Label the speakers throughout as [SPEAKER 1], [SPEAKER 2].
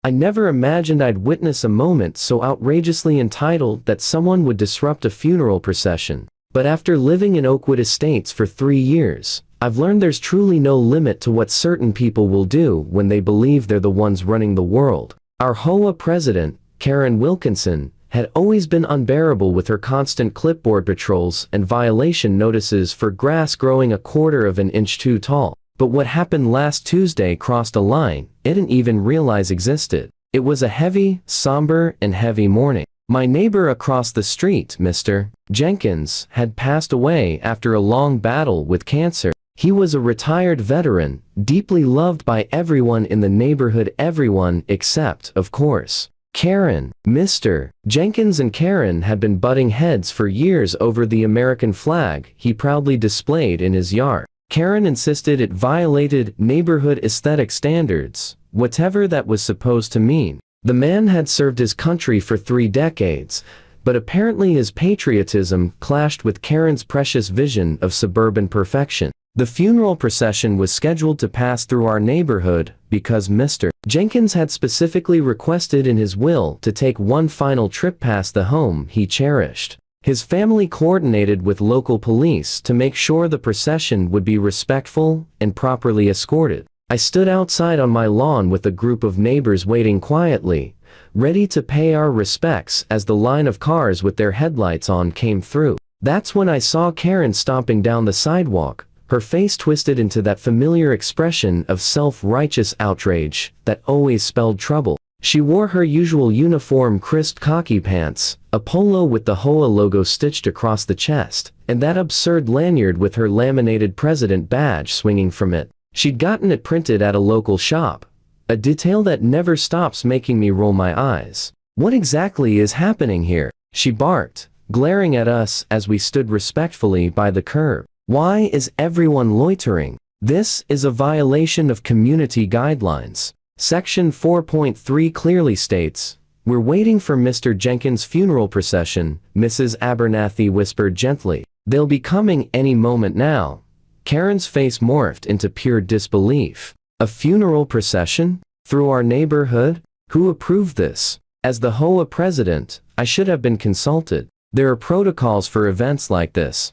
[SPEAKER 1] I never imagined I'd witness a moment so outrageously entitled that someone would disrupt a funeral procession. But after living in Oakwood Estates for 3 years, I've learned there's truly no limit to what certain people will do when they believe they're the ones running the world. Our HOA president, Karen Wilkinson, had always been unbearable with her constant clipboard patrols and violation notices for grass growing 1/4 of an inch too tall. But what happened last Tuesday crossed a line I didn't even realize existed. It was a heavy, somber, and heavy morning. My neighbor across the street, Mr. Jenkins, had passed away after a long battle with cancer. He was a retired veteran, deeply loved by everyone in the neighborhood, everyone except, of course, Karen. Mr. Jenkins and Karen had been butting heads for years over the American flag he proudly displayed in his yard. Karen insisted it violated neighborhood aesthetic standards, whatever that was supposed to mean. The man had served his country for 3 decades, but apparently his patriotism clashed with Karen's precious vision of suburban perfection. The funeral procession was scheduled to pass through our neighborhood because Mr. Jenkins had specifically requested in his will to take one final trip past the home he cherished. His family coordinated with local police to make sure the procession would be respectful and properly escorted. I stood outside on my lawn with a group of neighbors waiting quietly, ready to pay our respects as the line of cars with their headlights on came through. That's when I saw Karen stomping down the sidewalk, her face twisted into that familiar expression of self-righteous outrage that always spelled trouble. She wore her usual uniform crisp khaki pants, a polo with the HOA logo stitched across the chest, and that absurd lanyard with her laminated president badge swinging from it. She'd gotten it printed at a local shop, a detail that never stops making me roll my eyes. "What exactly is happening here?" she barked, glaring at us as we stood respectfully by the curb. "Why is everyone loitering? This is a violation of community guidelines. Section 4.3 clearly states, 'We're waiting for Mr. Jenkins' funeral procession,'" Mrs. Abernathy whispered gently. "They'll be coming any moment now." Karen's face morphed into pure disbelief. "A funeral procession? Through our neighborhood? Who approved this?" As the HOA president, I should have been consulted. There are protocols for events like this.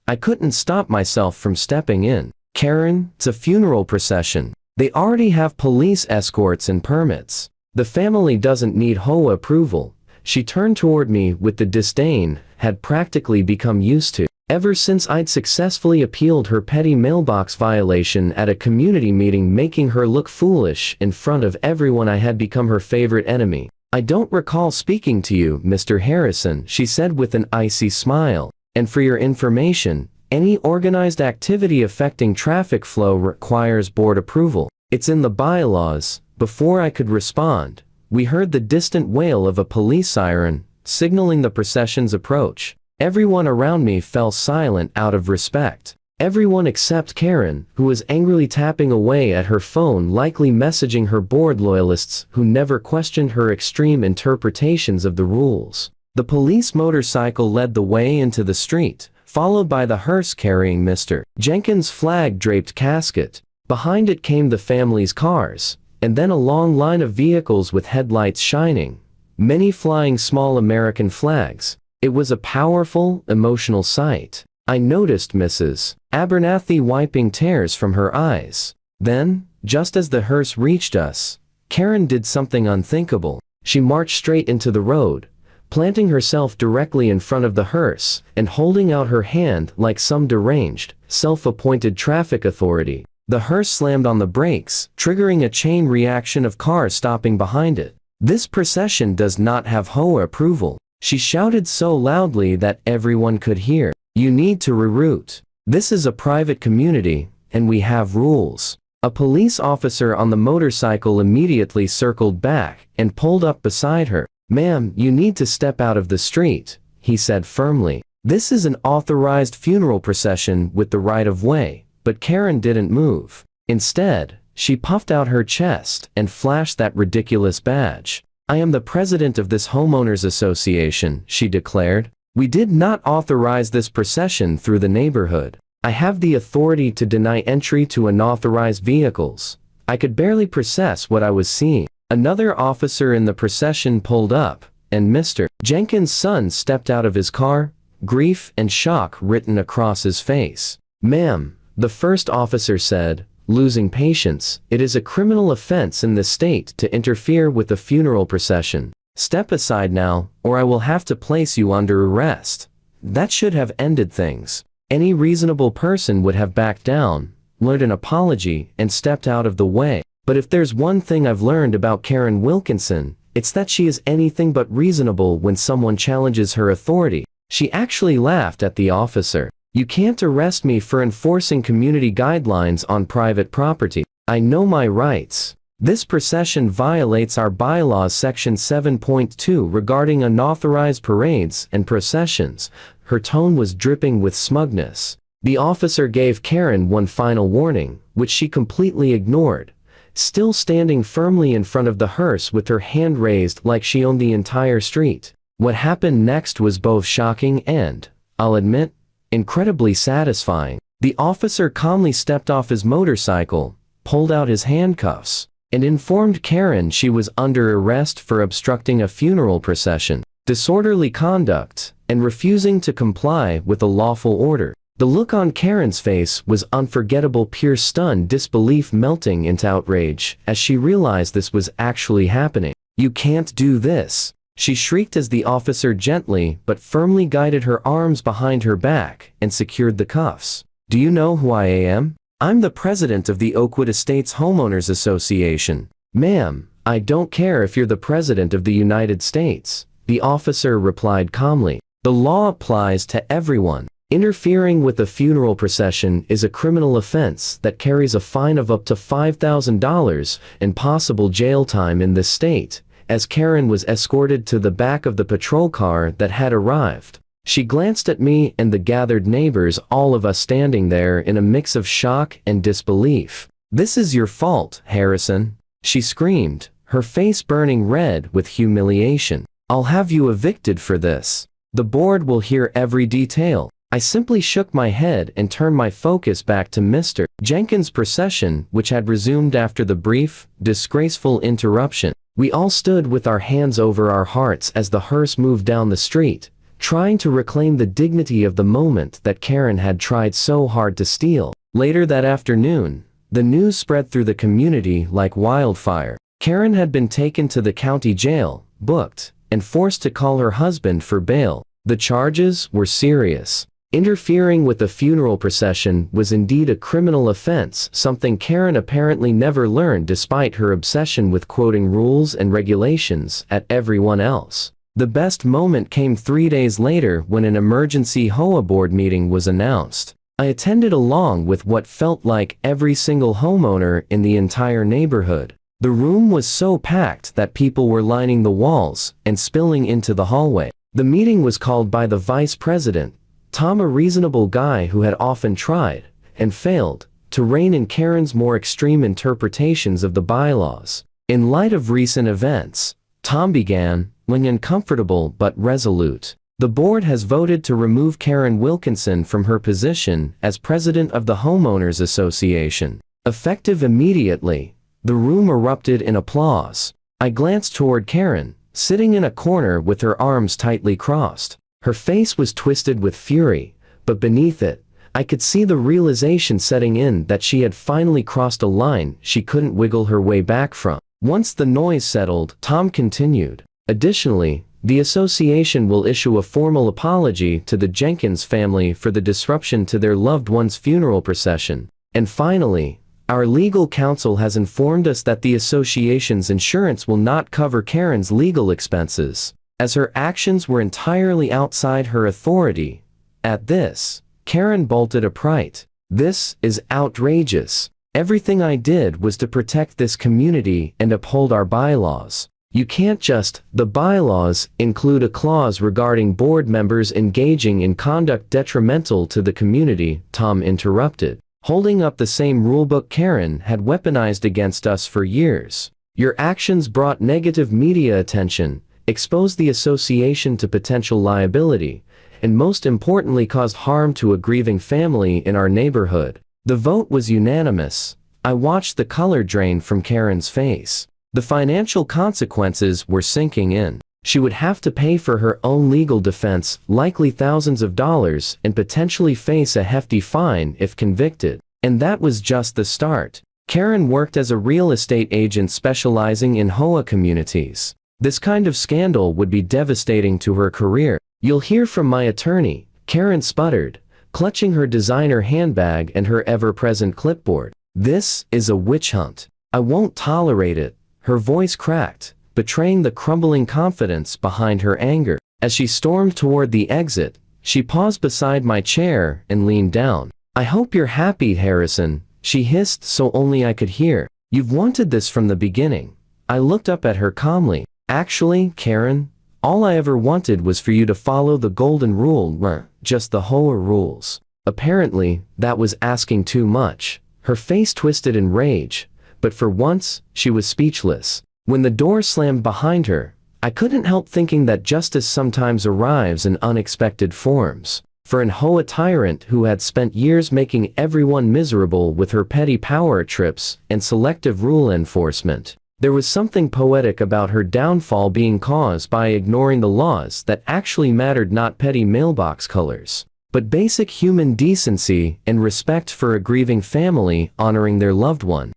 [SPEAKER 1] I couldn't stop myself from stepping in. "Karen, it's a funeral procession. They already have police escorts and permits. The family doesn't need HOA approval." She turned toward me with the disdain had practically become used to. Ever since I'd successfully appealed her petty mailbox violation at a community meeting, making her look foolish in front of everyone, I had become her favorite enemy. "I don't recall speaking to you, Mr. Harrison," she said with an icy smile. "And for your information, any organized activity affecting traffic flow requires board approval. It's in the bylaws." Before I could respond, we heard the distant wail of a police siren, signaling the procession's approach. Everyone around me fell silent out of respect. Everyone except Karen, who was angrily tapping away at her phone, likely messaging her board loyalists who never questioned her extreme interpretations of the rules. The police motorcycle led the way into the street, followed by the hearse carrying Mr. Jenkins' flag-draped casket. Behind it came the family's cars, and then a long line of vehicles with headlights shining, many flying small American flags. It was a powerful, emotional sight. I noticed Mrs. Abernathy wiping tears from her eyes. Then, just as the hearse reached us, Karen did something unthinkable. She marched straight into the road, planting herself directly in front of the hearse and holding out her hand like some deranged, self-appointed traffic authority. The hearse slammed on the brakes, triggering a chain reaction of cars stopping behind it. "This procession does not have HOA approval," she shouted so loudly that everyone could hear. "You need to reroute. This is a private community, and we have rules." A police officer on the motorcycle immediately circled back and pulled up beside her. "Ma'am, you need to step out of the street," he said firmly. "This is an authorized funeral procession with the right of way." But Karen didn't move. Instead, she puffed out her chest and flashed that ridiculous badge. "I am the president of this Homeowners Association," she declared. "We did not authorize this procession through the neighborhood. I have the authority to deny entry to unauthorized vehicles." I could barely process what I was seeing. Another officer in the procession pulled up, and Mr. Jenkins' son stepped out of his car, grief and shock written across his face. "Ma'am," the first officer said, losing patience, "it is a criminal offense in this state to interfere with a funeral procession. Step aside now, or I will have to place you under arrest." That should have ended things. Any reasonable person would have backed down, learned an apology, and stepped out of the way. But if there's one thing I've learned about Karen Wilkinson, it's that she is anything but reasonable when someone challenges her authority. She actually laughed at the officer. "You can't arrest me for enforcing community guidelines on private property. I know my rights. This procession violates our bylaws section 7.2 regarding unauthorized parades and processions." Her tone was dripping with smugness. The officer gave Karen one final warning, which she completely ignored. Still standing firmly in front of the hearse with her hand raised like she owned the entire street. What happened next was both shocking and, I'll admit, incredibly satisfying. The officer calmly stepped off his motorcycle, pulled out his handcuffs, and informed Karen she was under arrest for obstructing a funeral procession, disorderly conduct, and refusing to comply with a lawful order. The look on Karen's face was unforgettable, pure stunned disbelief melting into outrage as she realized this was actually happening. "You can't do this," she shrieked as the officer gently but firmly guided her arms behind her back and secured the cuffs. "Do you know who I am? I'm the president of the Oakwood Estates Homeowners Association." "Ma'am, I don't care if you're the president of the United States," the officer replied calmly. "The law applies to everyone. Interfering with a funeral procession is a criminal offense that carries a fine of up to $5,000 and possible jail time in this state." As Karen was escorted to the back of the patrol car that had arrived, she glanced at me and the gathered neighbors, all of us standing there in a mix of shock and disbelief. "This is your fault, Harrison," she screamed, her face burning red with humiliation. "I'll have you evicted for this. The board will hear every detail." I simply shook my head and turned my focus back to Mr. Jenkins' procession, which had resumed after the brief, disgraceful interruption. We all stood with our hands over our hearts as the hearse moved down the street, trying to reclaim the dignity of the moment that Karen had tried so hard to steal. Later that afternoon, the news spread through the community like wildfire. Karen had been taken to the county jail, booked, and forced to call her husband for bail. The charges were serious. Interfering with a funeral procession was indeed a criminal offense, something Karen apparently never learned despite her obsession with quoting rules and regulations at everyone else. The best moment came 3 days later when an emergency HOA board meeting was announced. I attended along with what felt like every single homeowner in the entire neighborhood. The room was so packed that people were lining the walls and spilling into the hallway. The meeting was called by the vice president, Tom, a reasonable guy who had often tried, and failed, to rein in Karen's more extreme interpretations of the bylaws. In light of recent events, Tom began, looking uncomfortable but resolute. "The board has voted to remove Karen Wilkinson from her position as president of the Homeowners Association. Effective immediately." The room erupted in applause. I glanced toward Karen, sitting in a corner with her arms tightly crossed. Her face was twisted with fury, but beneath it, I could see the realization setting in that she had finally crossed a line she couldn't wiggle her way back from. Once the noise settled, Tom continued, "Additionally, the association will issue a formal apology to the Jenkins family for the disruption to their loved one's funeral procession. And finally, our legal counsel has informed us that the association's insurance will not cover Karen's legal expenses, as her actions were entirely outside her authority." At this, Karen bolted upright. "This is outrageous. Everything I did was to protect this community and uphold our bylaws." "You can't just—" "The bylaws include a clause regarding board members engaging in conduct detrimental to the community," Tom interrupted, holding up the same rulebook Karen had weaponized against us for years. "Your actions brought negative media attention, exposed the association to potential liability, and most importantly caused harm to a grieving family in our neighborhood." The vote was unanimous. I watched the color drain from Karen's face. The financial consequences were sinking in. She would have to pay for her own legal defense, likely thousands of dollars, and potentially face a hefty fine if convicted. And that was just the start. Karen worked as a real estate agent specializing in HOA communities. This kind of scandal would be devastating to her career. "You'll hear from my attorney," Karen sputtered, clutching her designer handbag and her ever-present clipboard. "This is a witch hunt. I won't tolerate it." Her voice cracked, betraying the crumbling confidence behind her anger. As she stormed toward the exit, she paused beside my chair and leaned down. "I hope you're happy, Harrison," she hissed so only I could hear. "You've wanted this from the beginning." I looked up at her calmly. "Actually, Karen, all I ever wanted was for you to follow the golden rule, just the HOA rules." Apparently, that was asking too much. Her face twisted in rage, but for once, she was speechless. When the door slammed behind her, I couldn't help thinking that justice sometimes arrives in unexpected forms. For an HOA tyrant who had spent years making everyone miserable with her petty power trips and selective rule enforcement, there was something poetic about her downfall being caused by ignoring the laws that actually mattered, not petty mailbox colors, but basic human decency and respect for a grieving family honoring their loved one.